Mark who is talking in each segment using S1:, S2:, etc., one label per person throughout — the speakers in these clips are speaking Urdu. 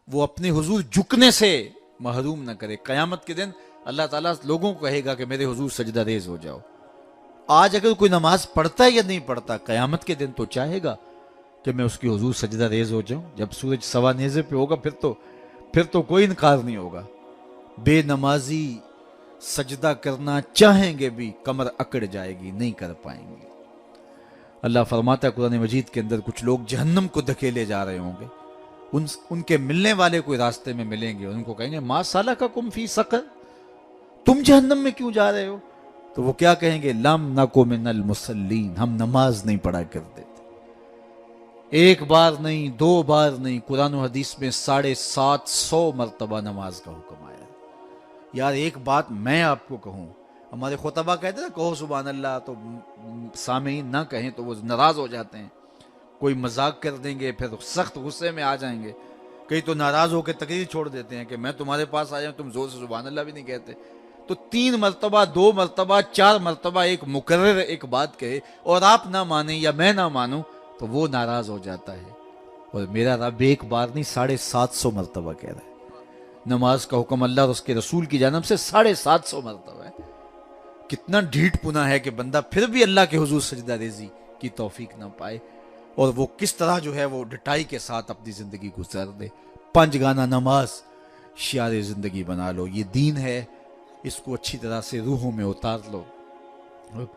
S1: وہ اپنے حضور جھکنے سے محروم نہ کرے. قیامت کے دن اللہ تعالیٰ لوگوں کو کہے گا کہ میرے حضور سجدہ ریز ہو جاؤ. آج اگر کوئی نماز پڑھتا ہے یا نہیں پڑھتا، قیامت کے دن تو چاہے گا کہ میں اس کی حضور سجدہ ریز ہو جاؤں. جب سورج سوا نیزے پہ ہوگا پھر تو کوئی انکار نہیں ہوگا. بے نمازی سجدہ کرنا چاہیں گے بھی کمر اکڑ جائے گی، نہیں کر پائیں گے. اللہ فرماتا ہے قرآن مجید کے اندر کچھ لوگ جہنم کو دھکیلے جا رہے ہوں گے. ان کے ملنے والے کوئی راستے میں ملیں گے، ان کو کہیں گے ما سالککم فی سقر، تم جہنم میں کیوں جا رہے ہو؟ تو وہ کیا کہیں گے؟ لم نکو من المصلین، ہم نماز نہیں پڑھا کرتے تھے. ایک بار نہیں، دو بار نہیں، قرآن و حدیث میں 750 مرتبہ نماز کا حکم آیا. یار ایک بات میں آپ کو کہوں، ہمارے خطبہ کہتے ہیں نا کہو سبحان اللہ، تو سامعین نہ کہیں تو وہ ناراض ہو جاتے ہیں. کوئی مذاق کر دیں گے، پھر سخت غصے میں آ جائیں گے. کئی تو ناراض ہو کے تقریر چھوڑ دیتے ہیں کہ میں تمہارے پاس آیا ہوں، تم زور سے سبحان اللہ بھی نہیں کہتے. تو 3 مرتبہ، 2 مرتبہ، 4 مرتبہ ایک مکرر ایک بات کہے اور آپ نہ مانیں یا میں نہ مانوں تو وہ ناراض ہو جاتا ہے. اور میرا رب ایک بار نہیں 750 مرتبہ کہہ رہا ہے. نماز کا حکم اللہ اور اس کے رسول کی جانب سے 750 مرتبہ ہے. کتنا ڈھیٹ پنا ہے کہ بندہ پھر بھی اللہ کے حضور سجدہ ریزی کی توفیق نہ پائے، اور وہ کس طرح جو ہے وہ ڈٹائی کے ساتھ اپنی زندگی گزار دے. 5 گانا نماز شعار زندگی بنا لو. یہ دین ہے، اس کو اچھی طرح سے روحوں میں اتار لو.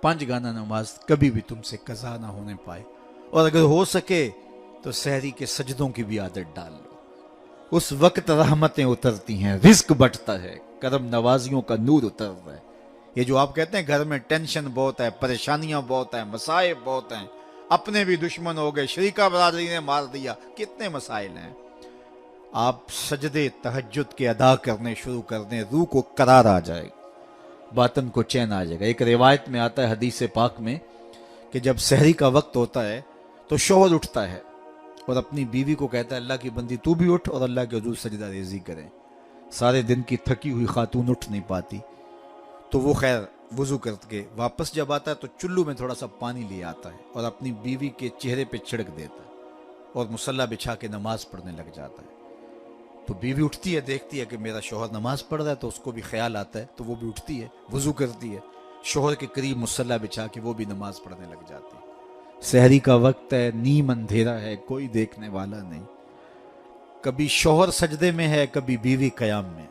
S1: 5 گانا نماز کبھی بھی تم سے قضا نہ ہونے پائے. اور اگر ہو سکے تو سحری کے سجدوں کی بھی عادت ڈال لو. اس وقت رحمتیں اترتی ہیں، رزق بٹتا ہے، کرم نوازیوں کا نور اتر رہا ہے. یہ جو آپ کہتے ہیں گھر میں ٹینشن بہت ہے، پریشانیاں بہت ہیں، مسائل بہت ہیں، اپنے بھی دشمن ہو گئے، شریکہ برادری نے مار دیا، کتنے مسائل ہیں. آپ سجدے تہجد کے ادا کرنے شروع کر دیں، روح کو قرار آ جائے گا، باطن کو چین آ جائے گا. ایک روایت میں آتا ہے حدیث پاک میں کہ جب سحری کا وقت ہوتا ہے تو شوہر اٹھتا ہے اور اپنی بیوی کو کہتا ہے اللہ کی بندی تو بھی اٹھ اور اللہ کے حضور سجدہ ریزی کریں. سارے دن کی تھکی ہوئی خاتون اٹھ نہیں پاتی تو وہ خیر وضو کر کے واپس جب آتا ہے تو چلو میں تھوڑا سا پانی لے آتا ہے اور اپنی بیوی کے چہرے پہ چھڑک دیتا ہے اور مصلی بچھا کے نماز پڑھنے لگ جاتا ہے. تو بیوی اٹھتی ہے، دیکھتی ہے کہ میرا شوہر نماز پڑھ رہا ہے تو اس کو بھی خیال آتا ہے، تو وہ بھی اٹھتی ہے، وضو کرتی ہے، شوہر کے قریب مصلی بچھا کے وہ بھی نماز پڑھنے لگ جاتی ہے. سحری کا وقت ہے، نیم اندھیرا ہے، کوئی دیکھنے والا نہیں. کبھی شوہر سجدے میں ہے، کبھی بیوی قیام میں،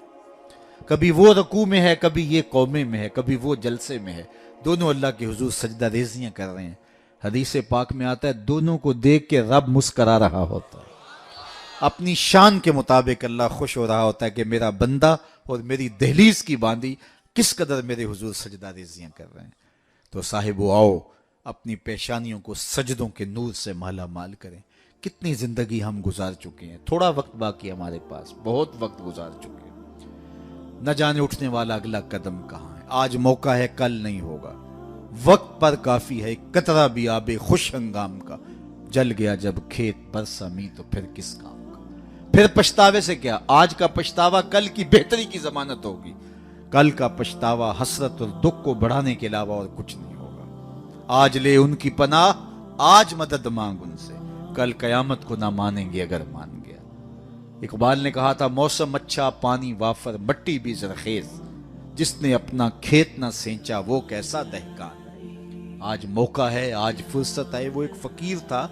S1: کبھی وہ رکوع میں ہے، کبھی یہ قومے میں ہے، کبھی وہ جلسے میں ہے. دونوں اللہ کے حضور سجدہ ریزیاں کر رہے ہیں. حدیث پاک میں آتا ہے دونوں کو دیکھ کے رب مسکرا رہا ہوتا ہے. اپنی شان کے مطابق اللہ خوش ہو رہا ہوتا ہے کہ میرا بندہ اور میری دہلیز کی باندی کس قدر میرے حضور سجدہ ریزیاں کر رہے ہیں. تو صاحبو آؤ اپنی پیشانیوں کو سجدوں کے نور سے مالا مال کریں. کتنی زندگی ہم گزار چکے ہیں، تھوڑا وقت باقی ہمارے پاس، بہت وقت گزار چکے ہیں. نہ جانے اٹھنے والا اگلا قدم کہاں ہے. آج موقع ہے، کل نہیں ہوگا. وقت پر کافی ہے قطرہ بھی آب خوش ہنگام کا. جل گیا جب کھیت برسا می تو پھر کس کام کا. پھر پچھتاوے سے کیا، آج کا پچھتاوا کل کی بہتری کی ضمانت ہوگی. کل کا پچھتاوا حسرت اور دکھ کو بڑھانے کے علاوہ اور کچھ نہیں ہوگا. آج لے ان کی پناہ، آج مدد مانگ ان سے، کل قیامت کو نہ مانیں گے اگر مان گیا. اقبال نے کہا تھا موسم اچھا، پانی وافر، مٹی بھی زرخیز، جس نے اپنا کھیت نہ سینچا وہ کیسا دہقان. آج موقع ہے، آج فرصت ہے. وہ ایک فقیر تھا،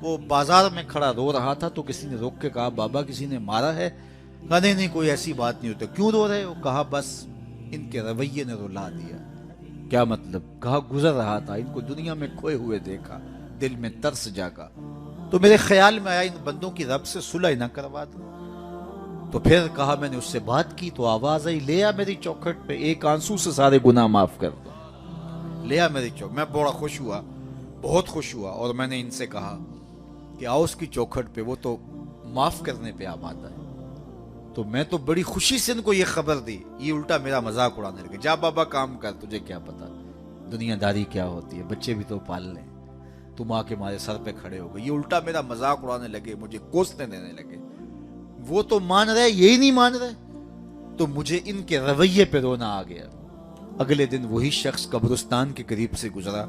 S1: وہ بازار میں کھڑا رو رہا تھا تو کسی نے روک کے کہا بابا کسی نے مارا ہے؟ کہا نہیں نہیں کوئی ایسی بات نہیں ہوتی. کیوں رو رہے ہو؟ کہا بس ان کے رویے نے رلا دیا. کیا مطلب؟ کہا گزر رہا تھا، ان کو دنیا میں کھوئے ہوئے دیکھا، دل میں ترس جاگا تو میرے خیال میں آیا ان بندوں کی رب سے صلح نہ کروا دوں. تو پھر کہا میں نے اس سے بات کی تو آواز آئی لے آ میری چوکھٹ پہ، ایک آنسو سے سارے گناہ معاف کر دو. لے آ میری چوکھٹ. میں بڑا خوش ہوا، بہت خوش ہوا، اور میں نے ان سے کہا کہ آؤ اس کی چوکھٹ پہ، وہ تو معاف کرنے پہ آمادہ ہے. تو میں تو بڑی خوشی سے ان کو یہ خبر دی. یہ الٹا میرا مذاق اڑانے لگے، جا بابا کام کر، تجھے کیا پتا دنیا داری کیا ہوتی ہے، بچے بھی تو پال لیں، تم آ کے ہمارے سر پہ کھڑے ہو گئے. یہ الٹا میرا مذاق اڑانے لگے، مجھے کوسنے دینے لگے. وہ تو مان رہے، یہی نہیں مان رہے. تو مجھے ان کے رویے پہ رونا آ گیا. اگلے دن وہی شخص قبرستان کے قریب سے گزرا،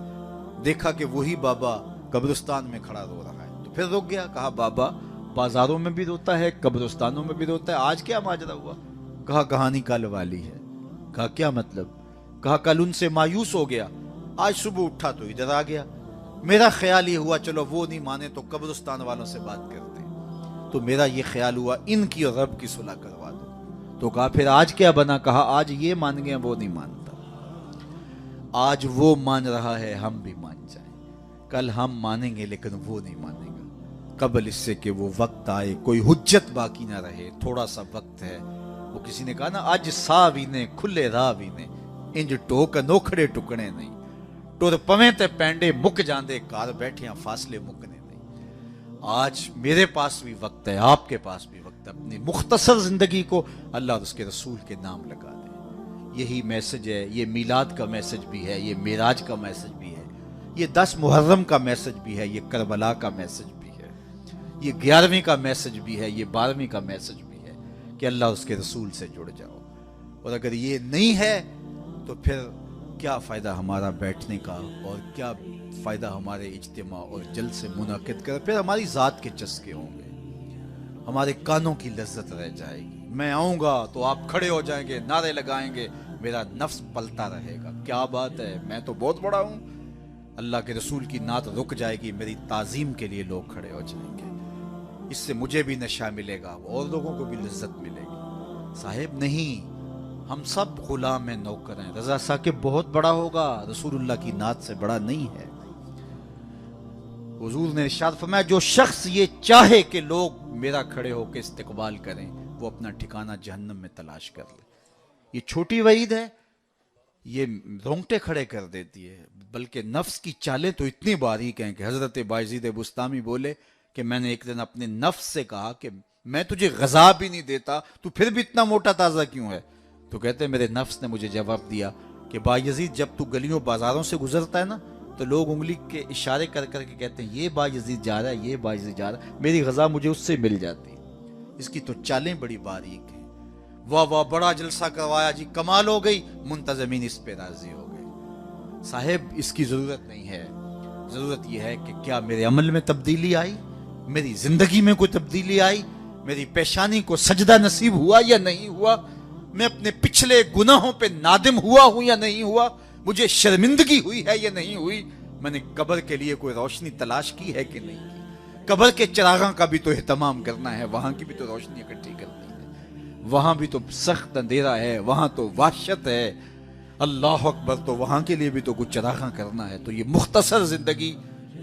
S1: دیکھا کہ وہی بابا قبرستان میں کھڑا رو رہا ہے. تو پھر رک گیا، کہا بابا بازاروں میں بھی روتا ہے، قبرستانوں میں بھی روتا ہے. آج کیا ماجرا ہوا؟ کہا کہانی کل والی ہے. کہا کیا مطلب؟ کہا کل ان سے مایوس ہو گیا، آج صبح اٹھا تو ادھر آ گیا. میرا خیال یہ ہوا چلو وہ نہیں مانے تو قبرستان والوں سے بات کرتے ہیں. تو میرا یہ خیال ہوا ان کی اور رب کی صلح کروا دو. تو کہا پھر آج کیا بنا؟ کہا آج یہ مان گئے وہ نہیں مانتا. آج وہ مان رہا ہے ہم بھی مان جائیں. کل ہم مانیں گے لیکن وہ نہیں مانے گا. قبل اس سے کہ وہ وقت آئے کوئی حجت باقی نہ رہے. تھوڑا سا وقت ہے. وہ کسی نے کہا نا اج سا بھی نے کھلے راہ بھی نے انج ٹوک نوکھڑے ٹکنے نہیں. ٹر پویں تے پینڈے مک جاندے کار بیٹھیاں فاصلے مکنے نہیں. آج میرے پاس بھی وقت ہے، آپ کے پاس بھی وقت ہے. اپنی مختصر زندگی کو اللہ اور اس کے رسول کے نام لگا دیں. یہی میسج ہے. یہ میلاد کا میسج بھی ہے، یہ معراج کا میسج بھی ہے، یہ 10 محرم کا میسج بھی ہے، یہ کربلا کا میسج بھی ہے، یہ 11ویں کا میسج بھی ہے، یہ 12ویں کا میسج بھی ہے کہ اللہ اس کے رسول سے جڑ جاؤ. اور اگر یہ نہیں ہے تو پھر کیا فائدہ ہمارا بیٹھنے کا، اور کیا فائدہ ہمارے اجتماع اور جلسے منعقد کر. پھر ہماری ذات کے چسکے ہوں گے، ہمارے کانوں کی لذت رہ جائے گی. میں آؤں گا تو آپ کھڑے ہو جائیں گے، نعرے لگائیں گے، میرا نفس پلتا رہے گا. کیا بات ہے، میں تو بہت بڑا ہوں. اللہ کے رسول کی نعت رک جائے گی، میری تعظیم کے لیے لوگ کھڑے ہو جائیں گے. اس سے مجھے بھی نشہ ملے گا اور لوگوں کو بھی لذت ملے گی. صاحب نہیں، ہم سب غلام ہیں، نوکر ہیں. رضا ثاقب بہت بڑا ہوگا، رسول اللہ کی نعت سے بڑا نہیں ہے. حضور نے ارشاد فرمایا جو شخص یہ چاہے کہ لوگ میرا کھڑے ہو کے استقبال کریں وہ اپنا ٹھکانہ جہنم میں تلاش کر لے. یہ چھوٹی وعید ہے، یہ رونگٹے کھڑے کر دیتی ہے. بلکہ نفس کی چالیں تو اتنی باریک ہیں کہ حضرت بایزید بستامی بولے کہ میں نے ایک دن اپنے نفس سے کہا کہ میں تجھے غذا بھی نہیں دیتا، تو پھر بھی اتنا موٹا تازہ کیوں ہے؟ تو کہتے میرے نفس نے مجھے جواب دیا کہ بایزید جب تو گلیوں بازاروں سے گزرتا ہے نا تو لوگ انگلی کے اشارے کر کر کے کہتے ہیں یہ بایزید جا رہا ہے، یہ بایزید جا رہا ہے. میری غذا مجھے اس سے مل جاتی. اس کی تو چالیں بڑی باریک ہیں. واہ واہ بڑا جلسہ کروایا جی، کمال ہو گئی، منتظمین اس پہ راضی ہو گئے. صاحب اس کی ضرورت نہیں ہے. ضرورت یہ ہے کہ کیا میرے عمل میں تبدیلی آئی، میری زندگی میں کوئی تبدیلی آئی، میری پیشانی کو سجدہ نصیب ہوا یا نہیں ہوا، میں اپنے پچھلے گناہوں پہ نادم ہوا ہوں یا نہیں ہوا، مجھے شرمندگی ہوئی ہے یا نہیں ہوئی، میں نے قبر کے لیے کوئی روشنی تلاش کی ہے کہ نہیں کی. قبر کے چراغاں کا بھی تو اہتمام کرنا ہے، وہاں کی بھی تو روشنی اکٹھی کرنی ہے. وہاں بھی تو سخت اندھیرا ہے، وہاں تو وحشت ہے. اللہ اکبر. تو وہاں کے لیے بھی تو کچھ چراغاں کرنا ہے. تو یہ مختصر زندگی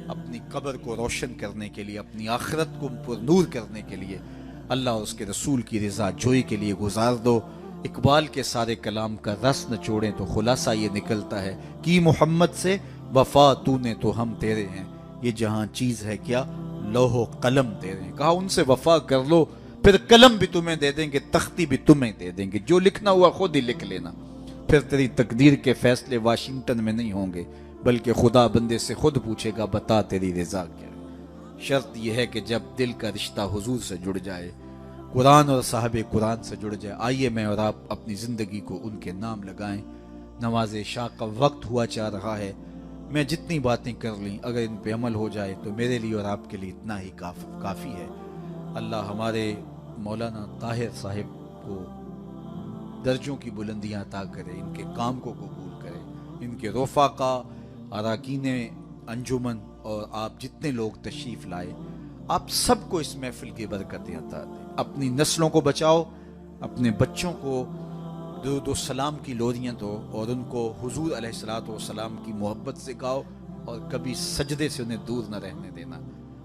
S1: اپنی قبر کو روشن کرنے کے لیے، اپنی آخرت کو پر نور کرنے کے لیے، اللہ اور اس کے رسول کی رضا جوئی کے لیے گزار دو. اقبال کے سارے کلام کا رس نہ چھوڑیں تو خلاصہ یہ نکلتا ہے کہ محمد سے وفا تو نے تو ہم تیرے ہیں، یہ جہاں چیز ہے کیا لوح و قلم تیرے ہیں. کہا ان سے وفا کر لو، پھر قلم بھی تمہیں دے دیں گے، تختی بھی تمہیں دے دیں گے، جو لکھنا ہوا خود ہی لکھ لینا. پھر تیری تقدیر کے فیصلے واشنگٹن میں نہیں ہوں گے، بلکہ خدا بندے سے خود پوچھے گا بتا تیری رضا کیا ہے. شرط یہ ہے کہ جب دل کا رشتہ حضور سے جڑ جائے، قرآن اور صاحب قرآن سے جڑ جائے. آئیے میں اور آپ اپنی زندگی کو ان کے نام لگائیں. نماز عشاء کا وقت ہوا چاہ رہا ہے. میں جتنی باتیں کر لیں اگر ان پہ عمل ہو جائے تو میرے لیے اور آپ کے لیے اتنا ہی کافی ہے. اللہ ہمارے مولانا طاہر صاحب کو درجوں کی بلندیاں عطا کرے، ان کے کام کو قبول کرے، ان کے رفقا، اراکین انجمن اور آپ جتنے لوگ تشریف لائے، آپ سب کو اس محفل کی برکتیں عطا دیں. اپنی نسلوں کو بچاؤ، اپنے بچوں کو درود و سلام کی لوریاں دو اور ان کو حضور علیہ الصلوۃ والسلام کی محبت سکھاؤ، اور کبھی سجدے سے انہیں دور نہ رہنے دینا.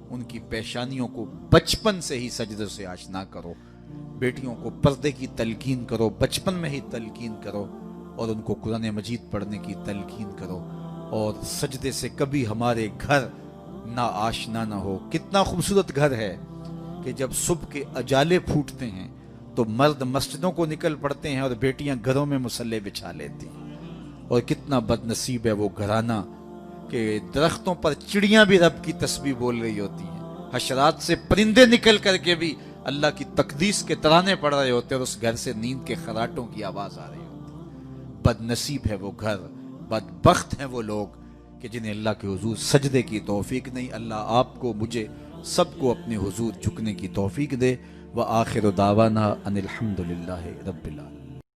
S1: ان کی پیشانیوں کو بچپن سے ہی سجدے سے آشنا کرو. بیٹیوں کو پردے کی تلقین کرو، بچپن میں ہی تلقین کرو، اور ان کو قرآن مجید پڑھنے کی تلقین کرو. اور سجدے سے کبھی ہمارے گھر نا آشنا نہ ہو. کتنا خوبصورت گھر ہے کہ جب صبح کے اجالے پھوٹتے ہیں تو مرد مسجدوں کو نکل پڑتے ہیں اور بیٹیاں گھروں میں مصلے بچھا لیتی ہیں. اور کتنا بد نصیب ہے وہ گھرانہ کہ درختوں پر چڑیاں بھی رب کی تسبیح بول رہی ہوتی ہیں، حشرات سے پرندے نکل کر کے بھی اللہ کی تقدیس کے ترانے پڑھ رہے ہوتے ہیں، اور اس گھر سے نیند کے خراٹوں کی آواز آ رہی ہوتی. بد نصیب ہے وہ گھر، بدبخت ہیں وہ لوگ کہ جنہیں اللہ کے حضور سجدے کی توفیق نہیں. اللہ آپ کو، مجھے سب کو اپنے حضور جھکنے کی توفیق دے۔ وآخر دعوانا ان الحمدللہ رب العالمین۔